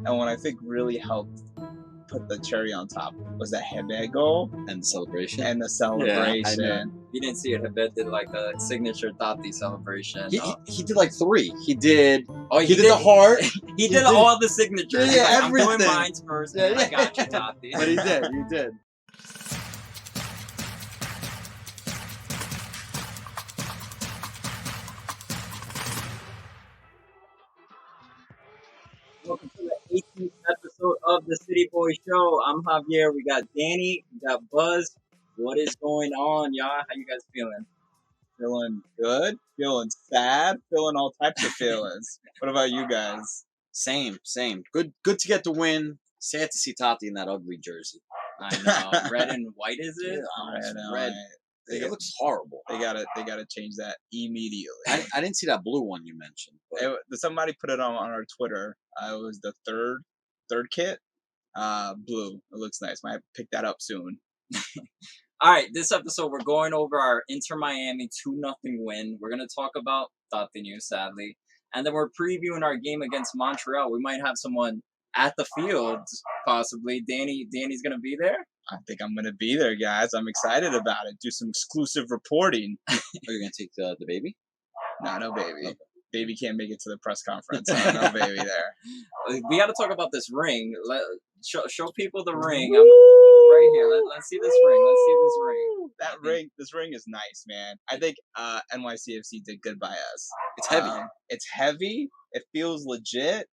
And what I think really helped put the cherry on top was the Hebe goal And the celebration. and the celebration. Yeah, I know. You didn't see it. Habib did like a signature Taty celebration. He did like 3. He did he the heart. He did all the signatures. Yeah, Like, I'm everything. doing mine first. Yeah, Man. I got you, Taty. But he did. Welcome to the 18th episode of the City Boy Show. I'm Javier. We got Danny. We got Buzz. What is going on, y'all? How you guys feeling? Feeling good, feeling sad, feeling all types of feelings. What about you guys? Same. Good to get the win. Sad to see Taty in that ugly jersey. I know. Red and white, is it? Red. It looks horrible. They gotta change that immediately. I didn't see that blue one you mentioned. But Somebody put it on our Twitter. It was the third kit. Blue. It looks nice. Might pick that up soon. All right, this episode we're going over our Inter Miami 2-0 win. We're gonna talk about Taty news, sadly, and then we're previewing our game against Montreal. We might have someone at the field, possibly. Danny's gonna be there. I think I'm gonna be there, guys. I'm excited about it. Do some exclusive reporting. Are you gonna take the baby? No baby. Okay. Baby can't make it to the press conference. So no baby there. We got to talk about this ring. Show people the ring. Right here. Let's see this ring. This ring is nice, man. I think NYCFC did good by us. It's heavy. It's heavy. It feels legit.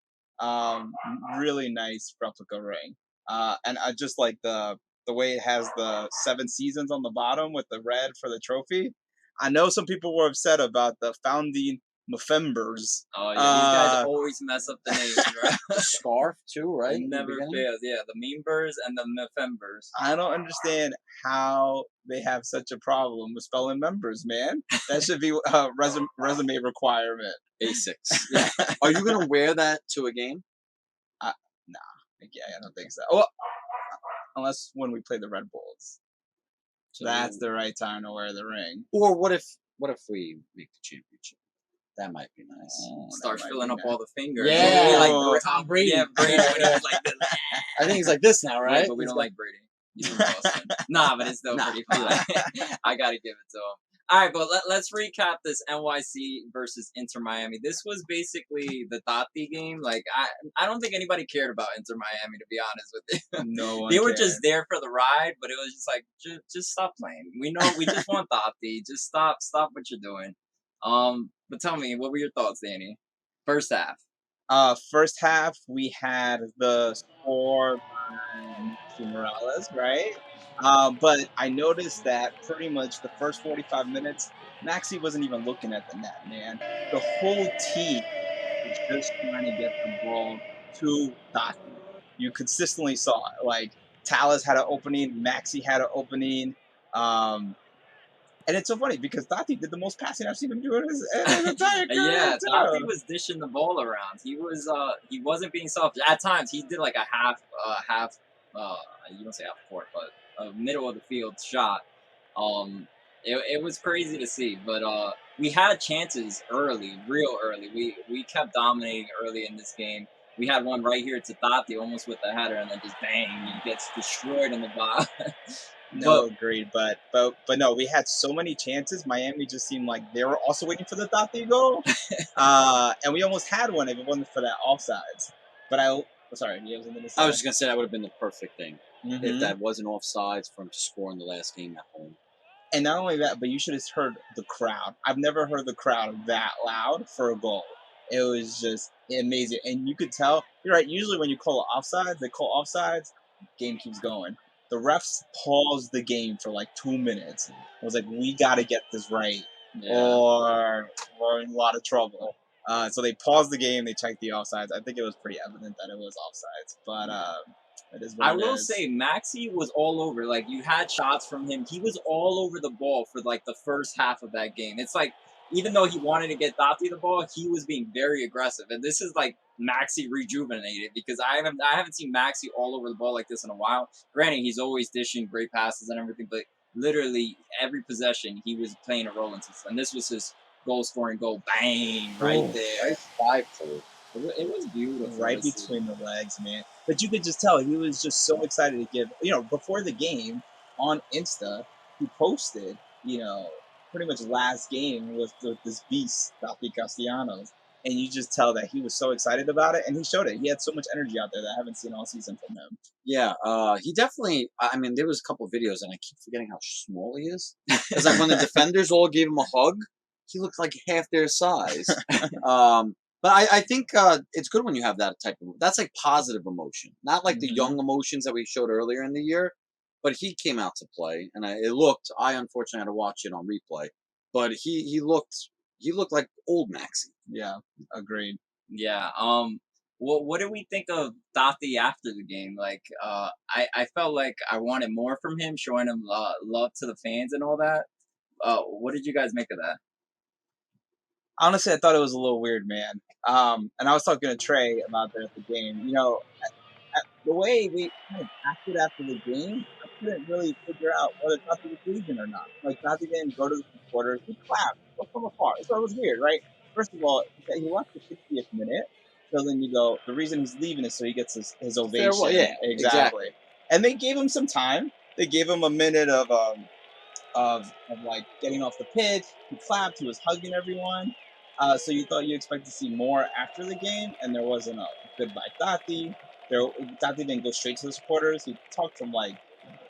Really nice replica ring. And I just like the way it has the 7 seasons on the bottom with the red for the trophy. I know some people were upset about the founding Mofembers. Oh yeah, these guys always mess up the names, right? The scarf too, right? It never fails. Yeah, the Members and the Mofembers. I don't understand how they have such a problem with spelling members, man. That should be a resume requirement. Basics. Yeah. Are you gonna wear that to a game? Nah. Yeah, I don't think so. Well, unless when we play the Red Bulls. So that's the right time to wear the ring. Or what if we make the championship? That might be nice. Start filling up all the fingers. Yeah, like Tom Brady. Yeah, Brady when he was like this. I think he's like this now, right? Yeah, but we don't like Brady. He's from Boston. Nah, but it's still pretty fun. I gotta give it to him. All right, but let's recap this NYC versus Inter Miami. This was basically the Taty game. Like, I don't think anybody cared about Inter Miami, to be honest with you. No one They were cared. just there for the ride, but it was just like, just stop playing. We know we just want Taty. Just stop what you're doing. But tell me, what were your thoughts, Danny? First half. First half, we had the score by Morales, right? But I noticed that pretty much the first 45 minutes, Maxi wasn't even looking at the net, man. The whole team was just trying to get the ball to Taty. You consistently saw it. Like, Talas had an opening, Maxi had an opening. And it's so funny because Taty did the most passing I've seen him do in his entire career. Yeah, Taty was dishing the ball around. He wasn't being selfish. At times, he did like a half, you don't say half court, but a middle of the field shot. It was crazy to see, but we had chances early, real early. We kept dominating early in this game. We had one right here to Taty, almost with the header, and then just bang, he gets destroyed in the box. No, agreed. But no, we had so many chances. Miami just seemed like they were also waiting for the Taty goal. And we almost had one if it wasn't for that offsides. But sorry, you have something to say? I was just going to say that would have been the perfect thing. Mm-hmm. If that wasn't offsides for him to score in the last game at home. And not only that, but you should have heard the crowd. I've never heard the crowd that loud for a goal. It was just amazing. And you could tell, you're right, usually when you call offsides, game keeps going. The refs paused the game for like 2 minutes. I was like, we got to get this right, or we're in a lot of trouble. So they paused the game. They checked the offsides. I think it was pretty evident that it was offsides. But it is what I it will is. say, Maxi was all over. Like, you had shots from him. He was all over the ball for like the first half of that game. It's like, even though he wanted to get Taty the ball, he was being very aggressive. And this is like Maxi rejuvenated, because I haven't seen Maxi all over the ball like this in a while. Granted, he's always dishing great passes and everything, but literally every possession he was playing a role in. And this was his goal-scoring goal. Bang! Right there. Nice 5-4. It was beautiful. Right between the legs, man. But you could just tell he was just so excited to give. Before the game on Insta, he posted, pretty much last game with this beast, Taty Castellanos, and you just tell that he was so excited about it, and he showed it. He had so much energy out there that I haven't seen all season from him. Yeah, he definitely. I mean, there was a couple of videos, and I keep forgetting how small he is. It's like when the defenders all gave him a hug, he looked like half their size. But I think it's good when you have that type of. That's like positive emotion, not like the young emotions that we showed earlier in the year. But he came out to play, and it looked. I unfortunately had to watch it on replay, but he looked like old Maxi. Yeah, agreed. Yeah. What did we think of Taty after the game? Like, I felt like I wanted more from him, showing him love to the fans and all that. What did you guys make of that? Honestly, I thought it was a little weird, man. And I was talking to Trey about that at the game. The way we kind of acted after the game, I couldn't really figure out whether Taty was leaving or not. Like, Taty didn't go to the supporters. He clapped from afar. So it was weird, right? First of all, he left the 60th minute. So then you go, the reason he's leaving is so he gets his ovation. Farewell, yeah, exactly. And they gave him some time. They gave him a minute of like getting off the pitch. He clapped. He was hugging everyone. So you expect to see more after the game, and there wasn't a goodbye Taty. Taty didn't go straight to the supporters. He talked from like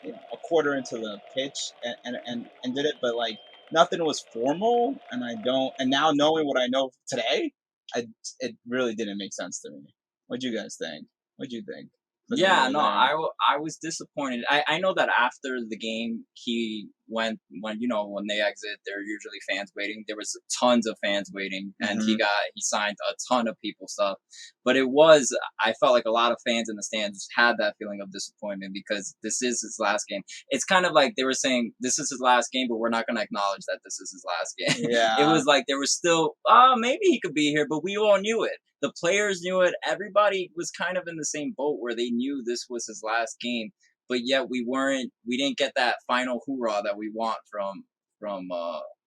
a quarter into the pitch and did it, but like nothing was formal. And now knowing what I know today, it really didn't make sense to me. What'd you guys think? What'd you think? Yeah, no, I was disappointed. I know that after the game, he when they exit, there are usually fans waiting. There was tons of fans waiting, and he signed a ton of people stuff. But I felt like a lot of fans in the stands had that feeling of disappointment because this is his last game. It's kind of like they were saying this is his last game, but we're not going to acknowledge that this is his last game. Yeah, it was like there was still, maybe he could be here, but we all knew it. The players knew it. Everybody was kind of in the same boat where they knew this was his last game, but yet we didn't get that final hoorah that we want from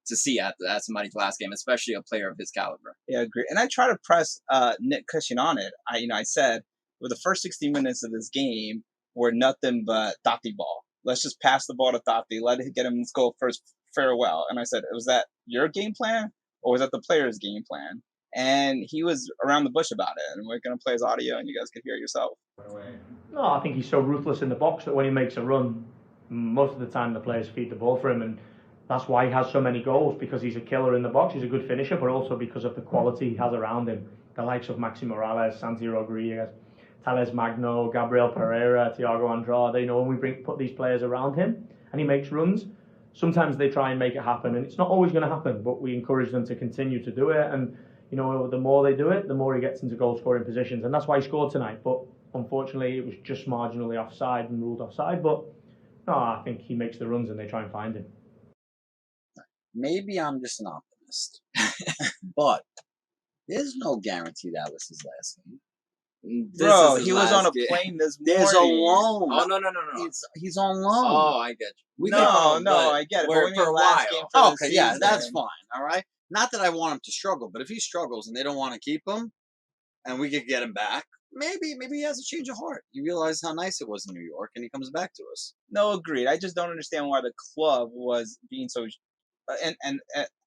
to see at somebody's last game, especially a player of his caliber. Yeah, I agree. And I try to press Nick Cushing on it. I said, with the first 60 minutes of this game were nothing but Taty ball. Let's just pass the ball to Taty. Let it get him his goal first farewell. And I said, was that your game plan or was that the player's game plan? And he was around the bush about it. And we're going to play his audio and you guys can hear it yourself. No, I think he's so ruthless in the box that when he makes a run, most of the time the players feed the ball for him. And that's why he has so many goals, because he's a killer in the box. He's a good finisher, but also because of the quality he has around him. The likes of Maxi Morales, Santi Rodriguez, Thales Magno, Gabriel Pereira, Thiago Andrade. When we put these players around him and he makes runs, sometimes they try and make it happen. And it's not always going to happen, but we encourage them to continue to do it. And the more they do it, the more he gets into goal-scoring positions. And that's why he scored tonight. But unfortunately, it was just marginally offside and ruled offside. But no, I think he makes the runs and they try and find him. Maybe I'm just an optimist. But there's no guarantee that was his last game. Bro, he was on a plane this morning. There's a loan. Oh, no. He's on loan. Oh, I get you. I get it. But for a while. Okay, yeah, that's fine. All right. Not that I want him to struggle, but if he struggles and they don't want to keep him, and we could get him back, maybe he has a change of heart. He realized how nice it was in New York, and he comes back to us. No, agreed. I just don't understand why the club was being so. And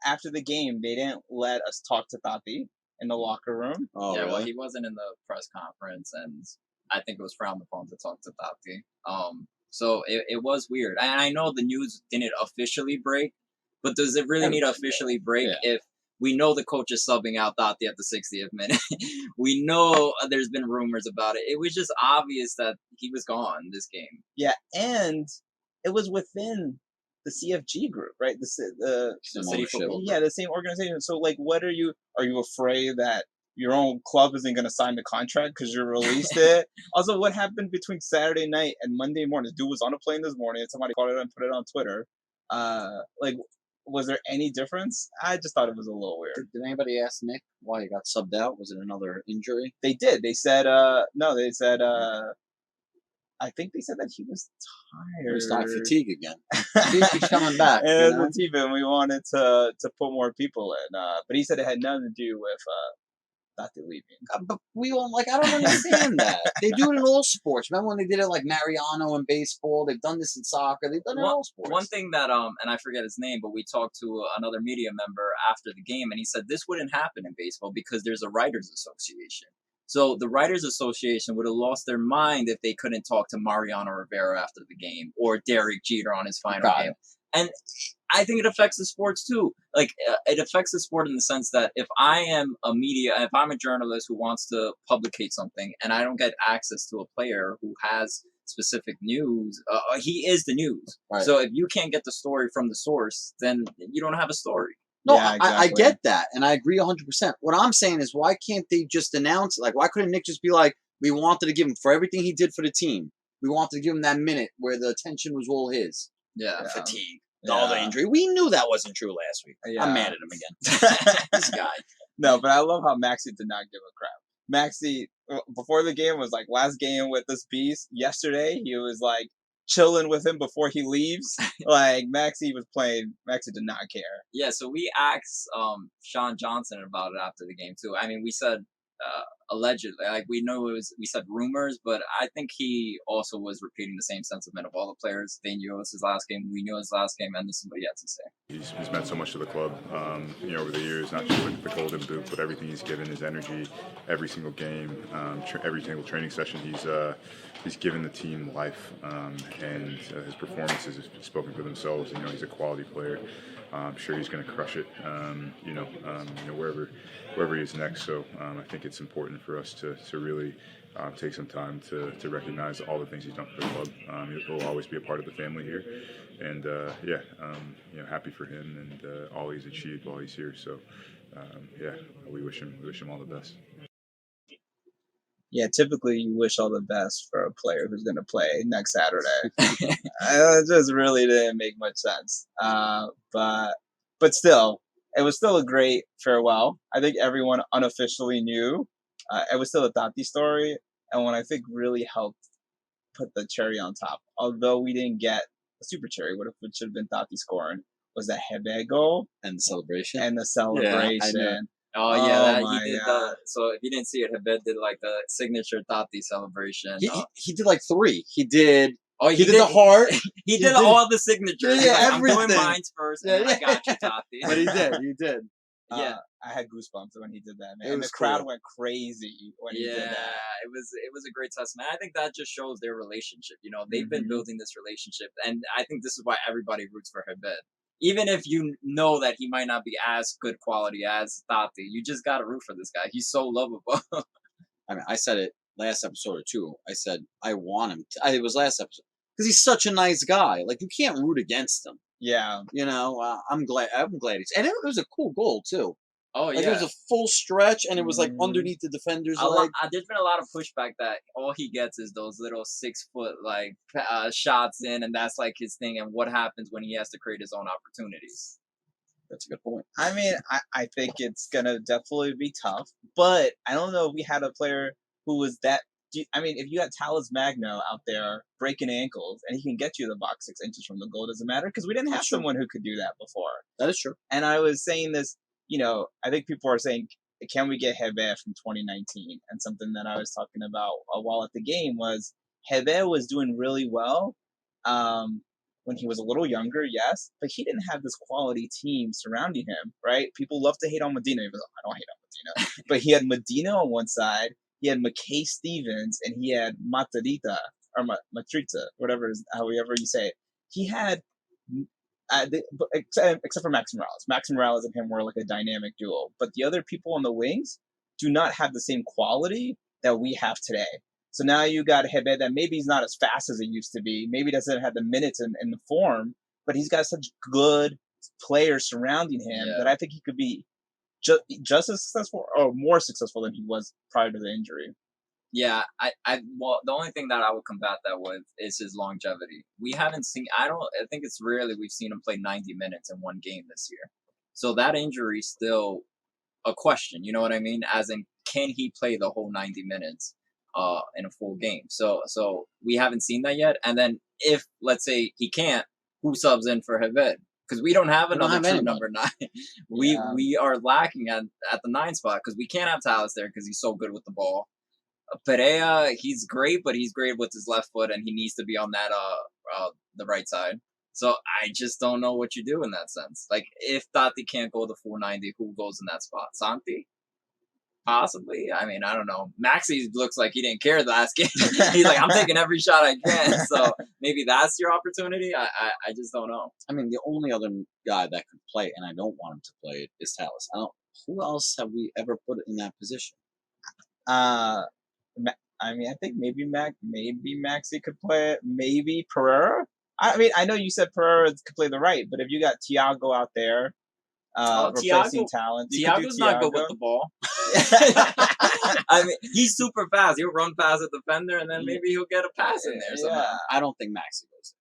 after the game, they didn't let us talk to Taty in the locker room. Oh, yeah, really? Well, he wasn't in the press conference, and I think it was frowned upon to talk to Taty. So it was weird. I know the news didn't officially break. But does it really need to officially break if we know the coach is subbing out Taty at the 60th minute? We know there's been rumors about it. It was just obvious that he was gone this game. Yeah, and it was within the CFG group, right? The city football. Yeah, the same organization. So, like, are you afraid that your own club isn't going to sign the contract because you released it? Also, what happened between Saturday night and Monday morning? The dude was on a plane this morning, and somebody called it and put it on Twitter. Was there any difference? I just thought it was a little weird. Did anybody ask Nick why he got subbed out? Was it another injury? They did. They said, no, they said, I think they said that he was tired. He was on fatigue again. He's coming back. And we wanted to put more people in. But he said it had nothing to do with Taty Leaving. But we all like. I don't understand that. They do it in all sports. Remember when they did it like Mariano in baseball? They've done this in soccer. They've done it in all sports. One thing that and I forget his name, but we talked to another media member after the game, and he said this wouldn't happen in baseball because there's a writers' association. So the writers' association would have lost their mind if they couldn't talk to Mariano Rivera after the game or Derek Jeter on his final game. And I think it affects the sports too. Like it affects the sport in the sense that if I'm a journalist who wants to publicate something and I don't get access to a player who has specific news, he is the news. Right. So if you can't get the story from the source, then you don't have a story. No, yeah, exactly. I get that, and I agree 100%. What I'm saying is, why can't they just announce it? Like, why couldn't Nick just be like, we wanted to give him, for everything he did for the team, we wanted to give him that minute where the attention was all his. Yeah. Fatigue. All the injury. We knew that wasn't true last week. Yeah. I'm mad at him again. This guy. No, but I love how Maxey did not give a crap. Maxey, before the game, was like, last game with this beast. Yesterday, he was like, chilling with him before he leaves. Like, Maxey was playing. Maxey did not care. Yeah, so we asked Sean Johnson about it after the game, too. I mean, we said allegedly. Like, we said rumors, but I think he also was repeating the same sentiment of all the players. They knew it was his last game. We knew it was his last game, and this is what he had to say. He's meant so much to the club, over the years, not just with the Golden Boot, but everything he's given, his energy, every single game, every single training session, he's given the team life, and his performances have spoken for themselves. He's a quality player. I'm sure he's going to crush it, wherever he is next. So I think it's important for us to really take some time to recognize all the things he's done for the club. He'll always be a part of the family here, and happy for him and all he's achieved while he's here. So we wish him all the best. Yeah, typically you wish all the best for a player who's going to play next Saturday. It just really didn't make much sense. But still, it was still a great farewell. I think everyone unofficially knew. It was still a Taty story, and what I think really helped put the cherry on top, although we didn't get a super cherry, which should have been Taty scoring, was that Hebe goal and the celebration. Yeah, Oh yeah, he did. So if you didn't see it, Habib did like the signature Taty celebration. He did like 3. He did. Oh, he did the heart. He did all the signatures. Yeah, like, everything. I'm doing mine first, and then I got you, Taty. But he did. Yeah, I had goosebumps when he did that, man. And the crowd went crazy when he did that. Yeah, it was a great testament. I think that just shows their relationship. They've been building this relationship, and I think this is why everybody roots for Habib. Even if you know that he might not be as good quality as Taty, you just gotta root for this guy. He's so lovable. I mean, I said it last episode or two. I said I want him. It was last episode because he's such a nice guy. Like, you can't root against him. Yeah, I'm glad he's, and it was a cool goal too. Oh yeah, it was a full stretch, and it was like underneath the defender's leg. There's been a lot of pushback that all he gets is those little 6-foot like shots in, and that's like his thing. And what happens when he has to create his own opportunities? That's a good point. I mean, I think it's gonna definitely be tough, but I don't know if we had a player who was that. I mean, if you had Talis Magno out there breaking ankles and he can get you the box 6 inches from the goal, doesn't matter because we didn't have someone who could do that before. That is true. And I was saying this. I think people are saying, can we get Hebe from 2019? And something that I was talking about while at the game was Hebe was doing really well when he was a little younger, yes, but he didn't have this quality team surrounding him, right? People love to hate on Medina. He was like, I don't hate on Medina. But he had Medina on one side, he had McKay Stevens, and he had Matrita, however you say it. He had... except for Max Morales. Max Morales and him were like a dynamic duo. But the other people on the wings do not have the same quality that we have today. So now you got Hebe that maybe he's not as fast as he used to be. Maybe doesn't have the minutes and the form, but he's got such good players surrounding him that I think he could be just as successful or more successful than he was prior to the injury. Yeah, well, the only thing that I would combat that with is his longevity. We haven't seen, I think it's rarely we've seen him play 90 minutes in one game this year. So that injury is still a question, you know what I mean? As in, can he play the whole 90 minutes in a full game? So we haven't seen that yet. And then if, let's say, he can't, who subs in for Habib? because we don't have We don't another have true anybody. number 9. Yeah. We are lacking at the 9 spot because we can't have Tallis there because he's so good with the ball. Perea, he's great, but he's great with his left foot, and he needs to be on that the right side. So I just don't know what you do in that sense. Like, if Taty can't go the 490, who goes in that spot? Santi? Possibly. I mean, I don't know. Maxi looks like he didn't care last game. He's like, I'm taking every shot I can. So maybe that's your opportunity. I just don't know. I mean, the only other guy that could play, and I don't want him to play it, is Tallis. Who else have we ever put in that position? I mean, I think maybe Maxi could play it. Maybe Pereira. I mean, I know you said Pereira could play the right, but if you got Thiago out there replacing talent, Thiago's not good with the ball. I mean, he's super fast. He'll run past a defender, and then maybe he'll get a pass in there somehow. Yeah, I don't think Maxi goes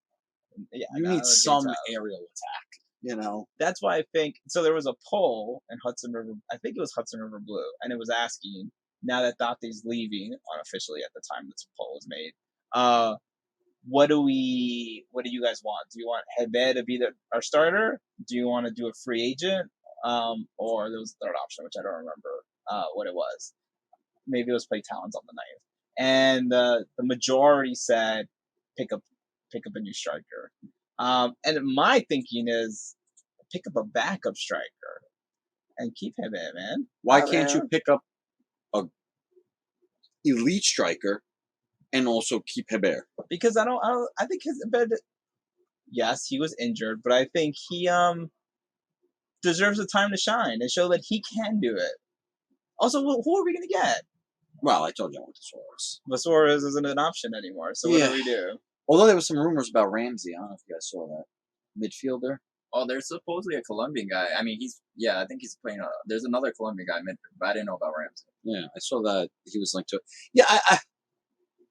there. Yeah, You need some aerial attack, you know? That's why I think so. There was a poll in Hudson River. I think it was Hudson River Blue, and it was asking, now that Taty's leaving unofficially at the time that the poll was made, what do you guys want? Do you want Hebe to be our starter? Do you want to do a free agent? Or there was a third option, which I don't remember what it was. Maybe it was play Talons on the 9th. And the majority said pick up a new striker. And my thinking is pick up a backup striker and keep him in, man. Why can't you pick up a elite striker and also keep Heber? Because I think his bed. Yes, he was injured, but I think he deserves the time to shine and show that he can do it. Also, who are we gonna get? Well, I told you I went to Suarez. But Suarez isn't an option anymore. So what do we do? Although there was some rumors about Ramsey. I don't know if you guys saw that. Midfielder. Oh, there's supposedly a Colombian guy. I mean, I think he's playing. There's another Colombian guy, but I didn't know about Ramsey. Yeah, I saw that he was linked to it. Yeah, I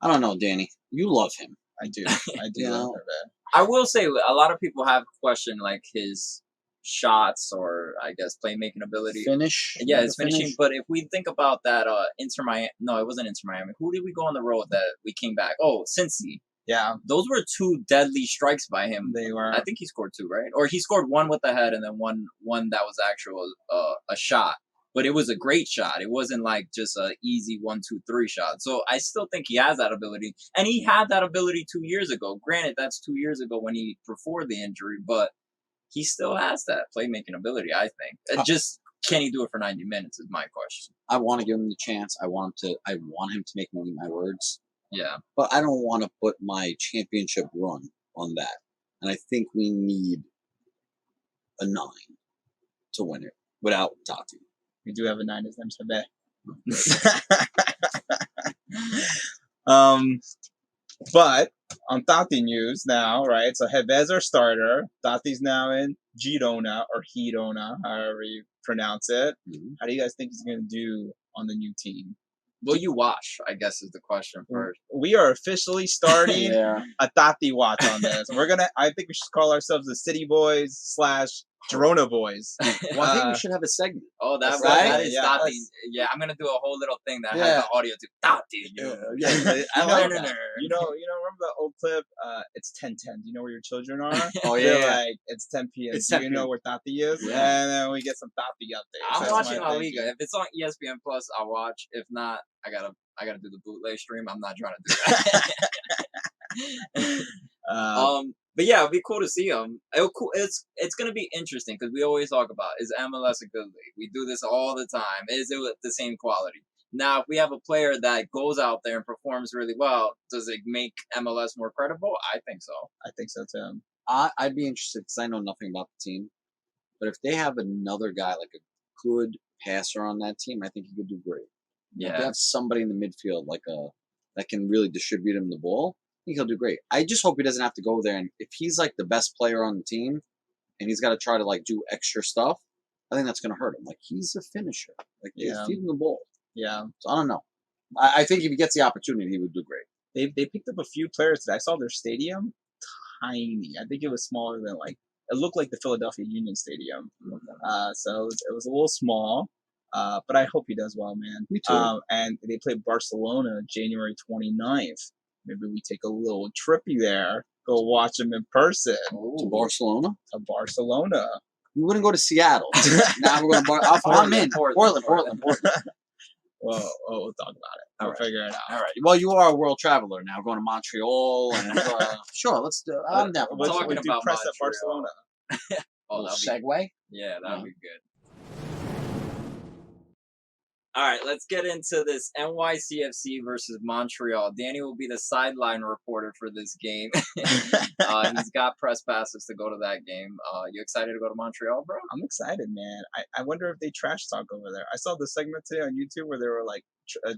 don't know, Danny. You love him. I do. I do love him. I will say a lot of people have questioned like his shots or I guess playmaking ability. Finish. Yeah, his finishing. But if we think about that, Inter Miami. No, it wasn't Inter Miami. Who did we go on the road that we came back? Oh, Cincy. Yeah, those were 2 deadly strikes by him. They were. I think he scored 2, right? Or he scored 1 with the head and then one that was actual a shot. But it was a great shot. It wasn't like just a easy 1, 2, 3 shot. So I still think he has that ability, and he had that ability 2 years ago. Granted, that's 2 years ago when before the injury, but he still has that playmaking ability. I think. Just can he do it for 90 minutes is my question. I want to give him the chance. I want him to make me eat my words. Yeah. But I don't want to put my championship run on that. And I think we need a 9 to win it without Taty. We do have a 9. His name's Hebe. But on Taty news now, right? So Hebe's our starter. Taty's now in Girona or Girona, however you pronounce it. Mm-hmm. How do you guys think he's going to do on the new team? Will you watch? I guess is the question first. We are officially starting a Taty watch on this. I think we should call ourselves the City Boys / Girona Boys. Well, I think we should have a segment. Oh, that is Taty. Yeah, I'm gonna do a whole little thing that has the audio to Taty. I like that. You know, remember the old clip? It's 10:10. Do you know where your children are? Oh yeah. Like it's 10 p.m. Do you know where Taty is? Yeah. And then we get some Taty updates. I'm watching La Liga. If it's on ESPN Plus, I'll watch. If not, I gotta do the bootleg stream. I'm not trying to do that. But yeah, it'd be cool to see him. It's gonna be interesting because we always talk about, is MLS a good league? We do this all the time. Is it the same quality? Now, if we have a player that goes out there and performs really well, does it make MLS more credible? I think so. I think so too. I'd be interested because I know nothing about the team. But if they have another guy, like a good passer on that team, I think he could do great. Yeah. If they have somebody in the midfield that can really distribute him the ball, I think he'll do great. I just hope he doesn't have to go there. And if he's like the best player on the team and he's got to try to like do extra stuff, I think that's going to hurt him. Like, he's a finisher. Like, just feed him the ball. Yeah. So I don't know. I think if he gets the opportunity, he would do great. They picked up a few players today. I saw their stadium, tiny. I think it was smaller than it looked like the Philadelphia Union Stadium. So it was a little small. But I hope he does well, man. Me too. And they play Barcelona January 29th. Maybe we take a little trippy there. go watch him in person. To Barcelona. To Barcelona. You wouldn't go to Seattle. Now we're going to I'm in. Portland. Well, we'll talk about it. We'll figure it out. All right. Well, you are a world traveler now, going to Montreal. And sure, let's do I'm down for We'll talking do about press at Montreal. Barcelona. Oh, segue? Yeah, that'd be good. All right, let's get into this NYCFC versus Montreal. Danny will be the sideline reporter for this game. He's got press passes to go to that game. You excited to go to Montreal, bro? I'm excited, man. I wonder if they trash talk over there. I saw the segment today on YouTube where they were like,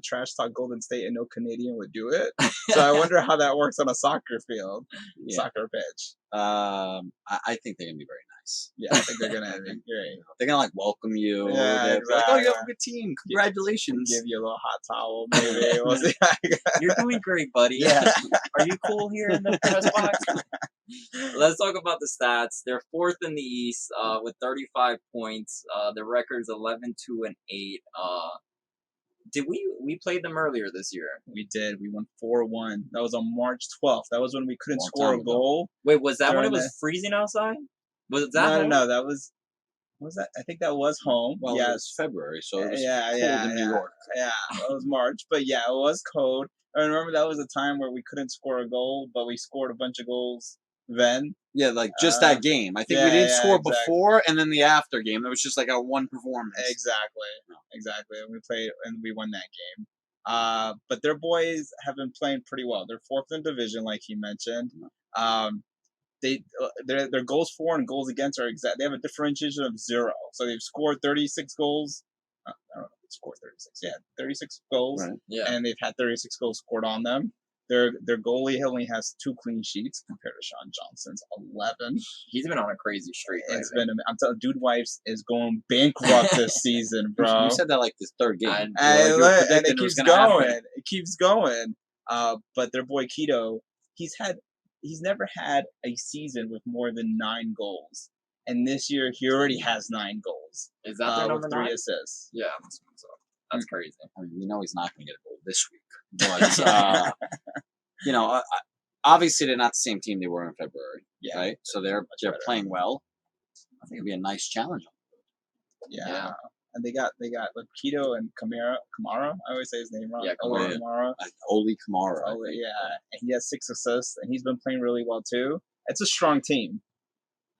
trash talk Golden State and no Canadian would do it. So I wonder how that works on a soccer field, soccer pitch. I think they're going to be very nice. Yeah, I think they're going to be great. They're going to like welcome you. Yeah, exactly. Like, oh, you have a good team. Congratulations. Give you a little hot towel, maybe. We'll see. You're doing great, buddy. Yeah. Are you cool here in the press box? Let's talk about the stats. They're fourth in the East with 35 points. Their record's 11-2-8. Did we played them earlier this year? We did. We won 4-1. That was on March 12th. That was when we couldn't score a goal. Wait, was that when it was freezing outside? Was that no? That was. What was that? I think that was home. Well, it was February, so it was cold in New York. Yeah, it was March, but yeah, it was cold. I remember that was a time where we couldn't score a goal, but we scored a bunch of goals then. Yeah, like just that game. I think we didn't score before, and then the after game. It was just like our one performance. Exactly. And we played, and we won that game. But their boys have been playing pretty well. They're fourth in division, like you mentioned. Their goals for and goals against are exact. They have a differentiation of 0. So they've scored 36 goals. I don't know if they scored 36. Yeah, 36 goals. Right. Yeah, and they've had 36 goals scored on them. Their goalie only has 2 clean sheets compared to Sean Johnson's 11. He's been on a crazy streak. It's been. I'm telling you, Dude Wipes is going bankrupt this season, bro. You said that like this third game, and it keeps going. It keeps going. But their boy Keto, he's never had a season with more than 9 goals, and this year he already has 9 goals. Is that their number 3 9? assists? Yeah, so that's crazy. I mean, we know he's not going to get a goal this week, but obviously they're not the same team they were in February. Yeah, right. So they're playing well. I think it'd be a nice challenge. Yeah. And they got like Keto and Kamara. I always say his name wrong. Yeah, Kamara. Oli Kamara. Yeah, and he has 6 assists, and he's been playing really well too. It's a strong team.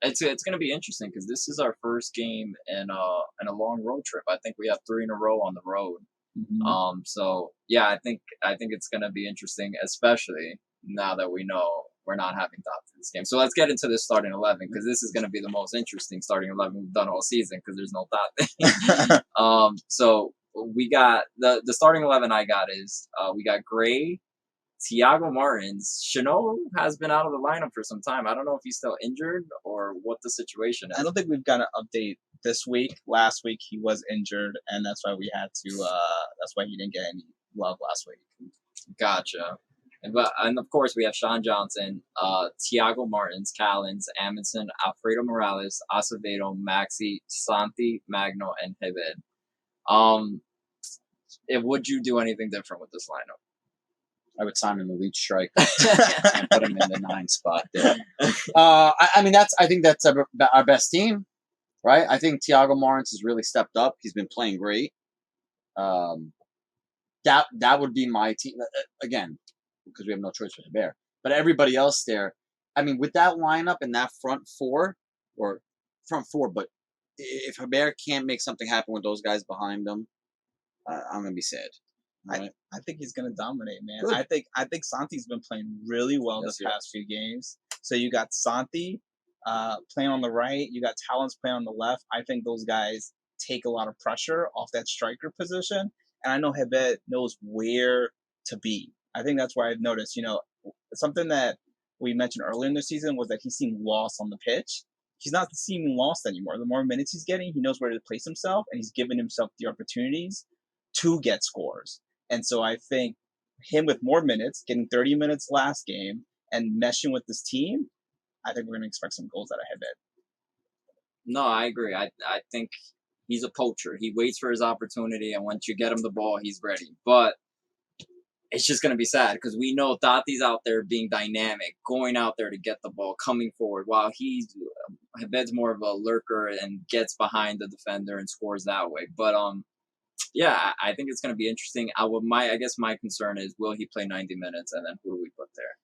It's going to be interesting because this is our first game in a long road trip. I think we have 3 in a row on the road. Mm-hmm. So yeah, I think it's going to be interesting, especially now that we know we're not having Dot for this game. So let's get into this starting 11 because this is going to be the most interesting starting 11 we've done all season because there's no Dot. So we got the starting 11 I got is we got Gray, Thiago Martins. Chanot has been out of the lineup for some time. I don't know if he's still injured or what the situation is. I don't think we've got an update this week. Last week he was injured, and that's why we had to. That's why he didn't get any love last week. Gotcha. And of course we have Sean Johnson, Thiago Martins, Callens, Amundsen, Alfredo Morales, Acevedo, Maxi, Santi, Magno, and Hibid. Would you do anything different with this lineup? I would sign him elite striker and put him in the 9 spot there. I think that's our best team, right? I think Thiago Martins has really stepped up. He's been playing great. That would be my team again because we have no choice with Bear. But everybody else there, I mean, with that lineup and that front four, but if Herbert can't make something happen with those guys behind him, I'm gonna be sad. Right. I think he's gonna dominate, man. Good. I think Santi's been playing really well the past few games. So you got Santi playing on the right, you got Talons playing on the left. I think those guys take a lot of pressure off that striker position, and I know Hebet knows where to be. I think that's why I've noticed. Something that we mentioned earlier in the season was that he seemed lost on the pitch. He's not seeming lost anymore. The more minutes he's getting, he knows where to place himself, and he's giving himself the opportunities to get scores. And so I think him with more minutes, getting 30 minutes last game, and meshing with this team, I think we're going to expect some goals out of Hebet. No, I agree. I think he's a poacher. He waits for his opportunity, and once you get him the ball, he's ready. But it's just going to be sad because we know Taty's out there being dynamic, going out there to get the ball, coming forward, while Hebed's more of a lurker and gets behind the defender and scores that way. But yeah, I think it's going to be interesting. I guess my concern is, will he play 90 minutes, and then who do we put there?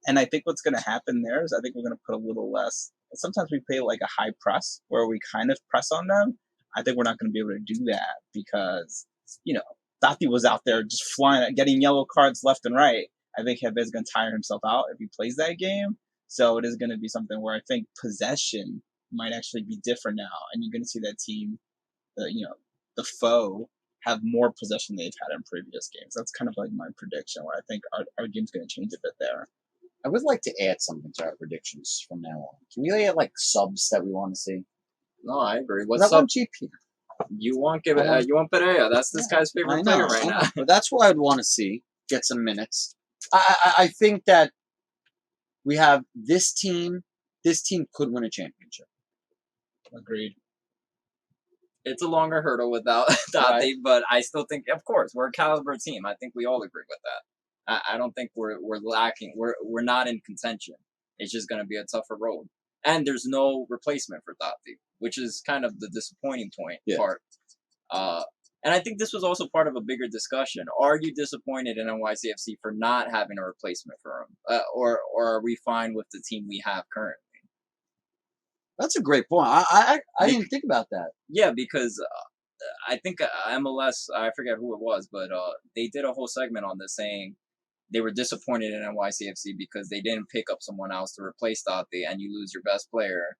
And I think what's going to happen there is I think we're going to put a little less. Sometimes we play like a high press where we kind of press on them. I think we're not going to be able to do that because, Taty was out there just flying, getting yellow cards left and right. I think Hebed's going to tire himself out if he plays that game. So it is going to be something where I think possession might actually be different now. And you're going to see that team, the foe, have more possession they've had in previous games. That's kind of like my prediction, where I think our game's going to change a bit there. I would like to add something to our predictions from now on. Can we add like subs that we want to see? No, I agree. What's up, GP? You want Pereira? That's this guy's favorite player right now. But that's what I'd want to see. Get some minutes. I think that we have this team. This team could win a championship. Agreed. It's a longer hurdle without Taty, but I still think, of course, we're a caliber team. I think we all agree with that. I don't think we're lacking. We're not in contention. It's just going to be a tougher road. And there's no replacement for Taty, which is kind of the disappointing part. And I think this was also part of a bigger discussion. Are you disappointed in NYCFC for not having a replacement for him? Or are we fine with the team we have currently? That's a great point. I didn't think about that. Yeah, because I think MLS, I forget who it was, but they did a whole segment on this saying they were disappointed in NYCFC because they didn't pick up someone else to replace Taty, and you lose your best player.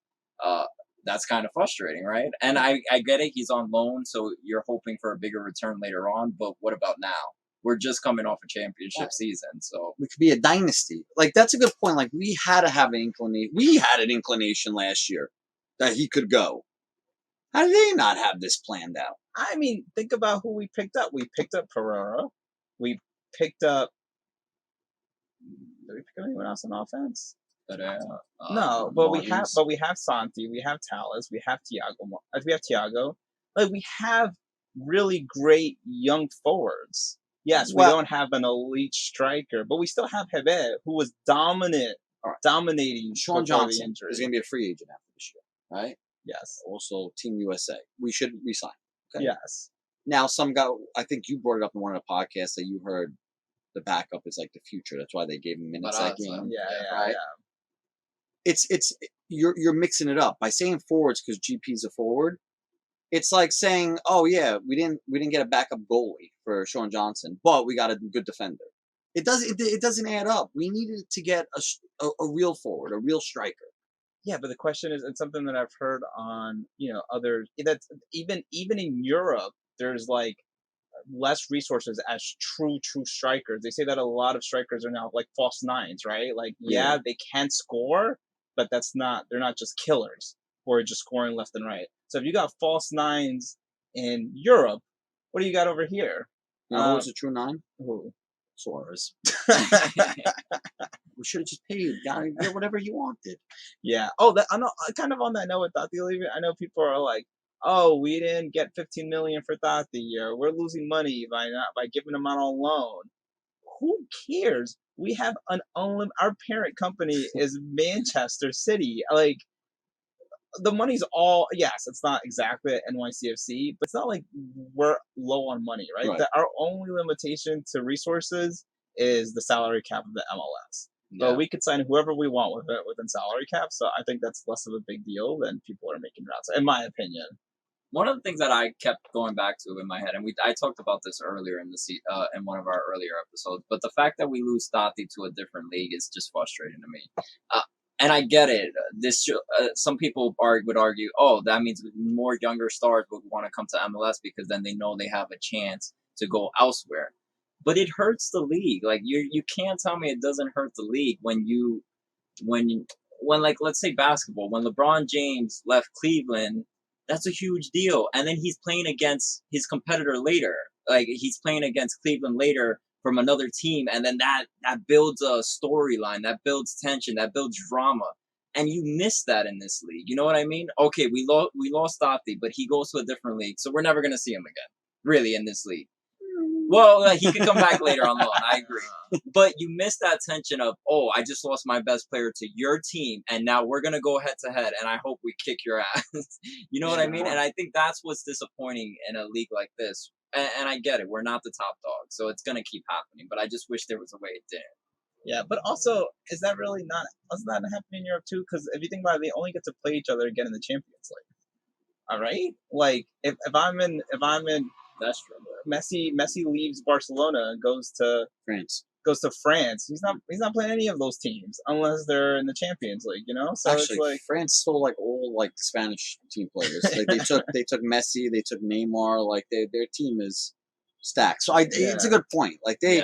That's kind of frustrating, right? And I get it. He's on loan, so you're hoping for a bigger return later on. But what about now? We're just coming off a championship season, so we could be a dynasty. Like, that's a good point. Like, we had to have an inclination. We had an inclination last year that he could go. How did they not have this planned out? I mean, think about who we picked up. We picked up Pereira. We picked up. Did we pick up anyone else on offense? No, but we have Santi, we have Talas, we have Thiago. Like, we have really great young forwards. Yes, we don't have an elite striker, but we still have Hebed, who was dominating. Sean Johnson is going to be a free agent after this year, right? Yes. Also, Team USA. We should resign. Okay? Yes. Now, I think you brought it up in one of the podcasts that you heard the backup is like the future. That's why they gave him minutes that game. Yeah. It's you're mixing it up by saying forwards because GP's a forward. It's like saying, oh yeah, we didn't get a backup goalie for Sean Johnson, but we got a good defender. It doesn't add up. We needed to get a real forward, a real striker. Yeah, but the question is, it's something that I've heard on others. That's even in Europe, there's like less resources as true strikers. They say that a lot of strikers are now like false nines, right? Like, yeah, they can score, but they're not just killers who are just scoring left and right. So if you got false nines in Europe, what do you got over here? Who was a true nine? Who? Suarez. We should have just paid. Get whatever he wanted. Yeah. Oh, I know. Kind of on that note with Taty Leaving, I know people are like, "Oh, we didn't get $15 million for Taty, or we're losing money by giving him out on loan." Who cares? We have our parent company is Manchester City. Like, the money's all, yes, it's not exactly at NYCFC, but it's not like we're low on money, right? Our only limitation to resources is the salary cap of the MLS. Yeah. But we could sign whoever we want within salary cap, so I think that's less of a big deal than people are making routes, in my opinion. One of the things that I kept going back to in my head, and I talked about this earlier in one of our earlier episodes, but the fact that we lose Taty to a different league is just frustrating to me. And I get it. Some people would argue, oh, that means more younger stars would want to come to MLS because then they know they have a chance to go elsewhere. But it hurts the league. Like, you can't tell me it doesn't hurt the league when like, let's say basketball, when LeBron James left Cleveland, that's a huge deal. And then he's playing against his competitor later. Like, he's playing against Cleveland later from another team, and then that builds a storyline, that builds tension, that builds drama, and you miss that in this league. You know what I mean? Okay, we lost Taty, but he goes to a different league, so we're never gonna see him again, really, in this league. Well, he could come back later on loan. I agree. But you missed that tension of, oh, I just lost my best player to your team, and now we're going to go head to head, and I hope we kick your ass. You know what I mean? And I think that's what's disappointing in a league like this. And I get it. We're not the top dog, so it's going to keep happening. But I just wish there was a way it didn't. Yeah, but also, is that really not? Doesn't that happen in Europe too? Because if you think about it, they only get to play each other again in the Champions League. All right, like if I'm in That's true. Messi leaves Barcelona and goes to France. He's not playing any of those teams unless they're in the Champions League. You know, so Actually, it's like France stole like all like Spanish team players. Like they took Messi, they took Neymar. Like their team is stacked. So it's a good point. Like they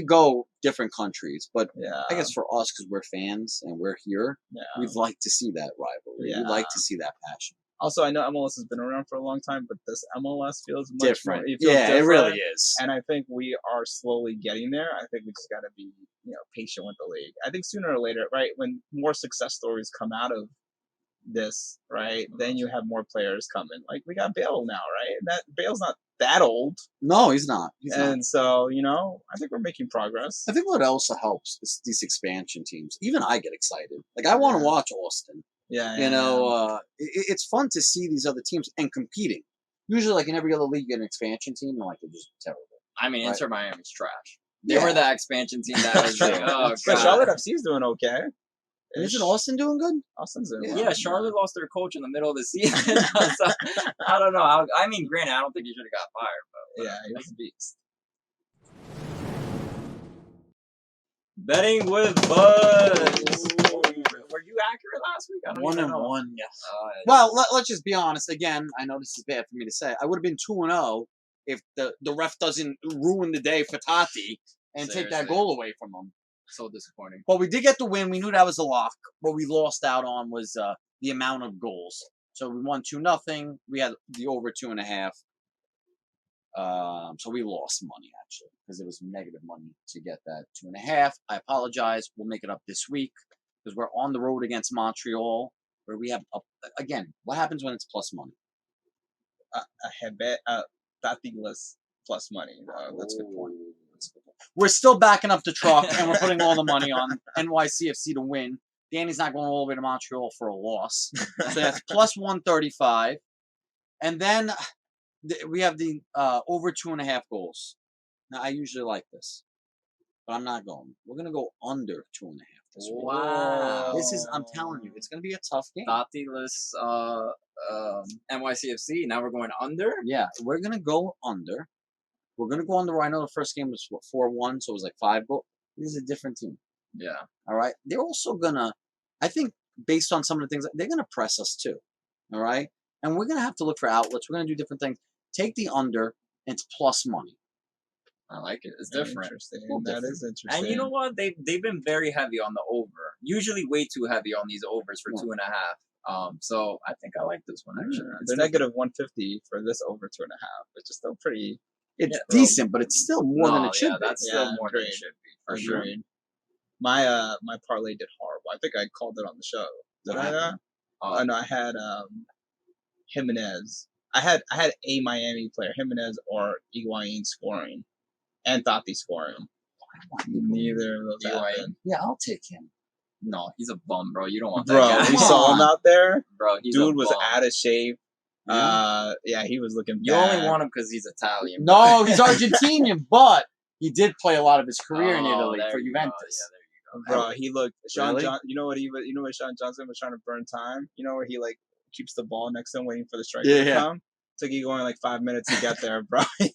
go different countries, but I guess for us because we're fans and we're here, we'd like to see that rivalry. We'd like to see that passion. Also, I know MLS has been around for a long time, but this MLS feels much different. More, different. It really is. And I think we are slowly getting there. I think we just got to be, patient with the league. I think sooner or later, right, when more success stories come out of this, right, then you have more players coming. Like we got Bale now, right? That Bale's not that old. No, he's not. So, I think we're making progress. I think what also helps is these expansion teams. Even I get excited. Like I want to watch Austin. It's fun to see these other teams and competing. Usually, like in every other league, you get an expansion team, and like they're just terrible. I mean, Inter Miami's trash. They were that expansion team that was like, oh god. But Charlotte FC's doing okay. And isn't Austin doing good? Austin's doing well. Yeah, Charlotte lost their coach in the middle of the season. So, I don't know. I mean, granted, I don't think he should have got fired. But yeah, he was a beast. Betting with Buzz. Were you accurate last week? I don't 1-1, yes. Well, let's just be honest. Again, I know this is bad for me to say. I would have been 2-0 if the ref doesn't ruin the day for Taty and take that goal away from him. So disappointing. But we did get the win. We knew that was a lock. What we lost out on was the amount of goals. So we won 2-0. We had the over 2.5. So we lost money, actually, because it was negative money to get that 2.5. I apologize. We'll make it up this week because we're on the road against Montreal, where we have, again, what happens when it's plus money? I bet Taty plus money. That's a good point. We're still backing up the truck, and we're putting all the money on NYCFC to win. Danny's not going all the way to Montreal for a loss. So that's plus 135. And then we have the over 2.5 goals. Now, I usually like this, but I'm not going. We're going to go under 2.5 this week. Wow. This is, I'm telling you, it's going to be a tough game. Taty-less NYCFC. Now we're going under? Yeah, we're going to go under. We're going to go under. I know the first game was 4-1, so it was like 5 goals. This is a different team. Yeah. All right. They're also going to, I think, based on some of the things, they're going to press us too. All right. And we're going to have to look for outlets. We're going to do different things. Take the under, and it's plus money. I like it. It's different. Interesting. That is interesting. And you know what? They've been very heavy on the over. Usually way too heavy on these overs for 2.5. So I think I like this one actually. They're negative 150 for this over 2.5, which is still pretty. It's decent, but it's still more than it should be. That's still more than it should be. For sure. My parlay did horrible. I think I called it on the show. Did I? Oh no, I had Jimenez. I had a Miami player, Jimenez or Higuain scoring, and Taty scoring. Neither of those happened. Yeah, I'll take him. No, he's a bum, bro. You don't want that bro, guy. you saw him out there? Bro, dude was out of shape. Yeah, he was looking bad. You only want him because he's Italian. No, he's Argentinian, but he did play a lot of his career in Italy for Juventus. Yeah, there you go. Bro, he looked. Sean John, you know what Sean Johnson was trying to burn time. You know where he like keeps the ball next to him, waiting for the striker to come. Took you going like 5 minutes to get there, bro. It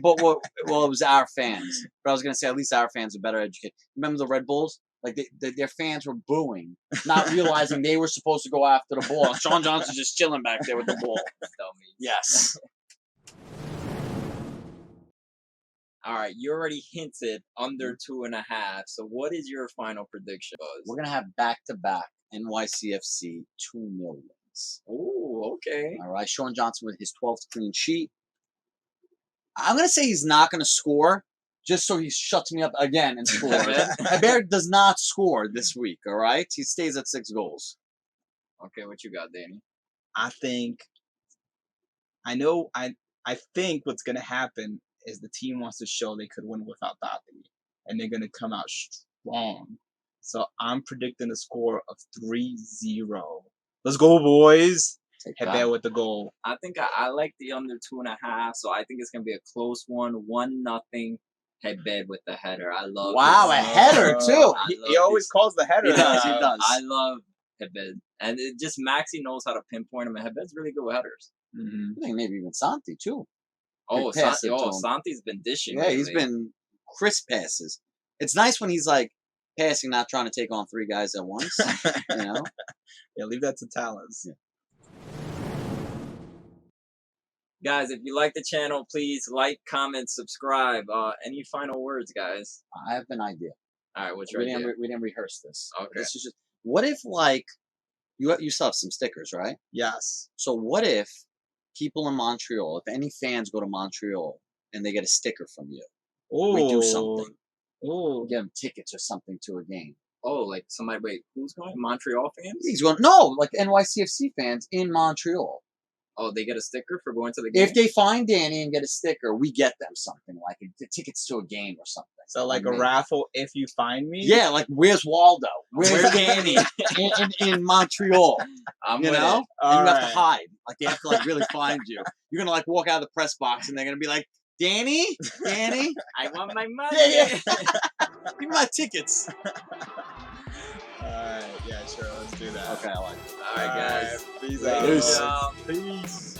was our fans. But I was gonna say at least our fans are better educated. Remember the Red Bulls? Like their fans were booing, not realizing they were supposed to go after the ball. Sean Johnson's just chilling back there with the ball. Yes. All right, you already hinted under 2.5. So what is your final prediction, Buzz? We're gonna have back-to-back NYCFC 2-0 wins. Oh, okay. All right, Sean Johnson with his 12th clean sheet. I'm gonna say he's not gonna score, just so he shuts me up again and scores. Hebert does not score this week. All right, he stays at 6 goals. Okay, what you got, Danny? I think what's gonna happen is the team wants to show they could win without Taty, and they're gonna come out strong. So I'm predicting a score of 3-0. Let's go, boys! Headband with the goal. I think I like the under 2.5, so I think it's gonna be a close one, 1-0. Headbed with the header. I love. Wow, a header too. He always calls the header. He does. He does. I love Headbed, and it just Maxi knows how to pinpoint him. And Headbed's really good with headers. I think maybe even Santi too. Oh, pass it to him. Santi's been dishing. Yeah, lately. he's been crisp passes. It's nice when he's like passing, not trying to take on 3 guys at once. You know. Yeah, leave that to Talents. Yeah. Guys, if you like the channel, please like, comment, subscribe. Any final words, guys? I have an idea. All right, what's your idea? We didn't rehearse this. Okay. This is just. What if like you still have some stickers, right? Yes. So what if people in Montreal, if any fans go to Montreal and they get a sticker from you, we do something. Ooh. Get them tickets or something to a game. Oh, like somebody. Wait, who's going? Montreal fans? He's going. No, like NYCFC fans in Montreal. Oh, they get a sticker for going to the game? If they find Danny and get a sticker, we get them something like tickets to a game or something. So like a raffle if you find me? Yeah, like where's Waldo? Where's Danny in Montreal? I'm you with know? it. And you have to hide. Like they have to like really find you. You're gonna like walk out of the press box and they're gonna be like, Danny? I want my money. Yeah. Give me my tickets. Alright, yeah, sure, let's do that. Okay, I like it. All right, guys. Peace Peace out. out. Peace. Peace.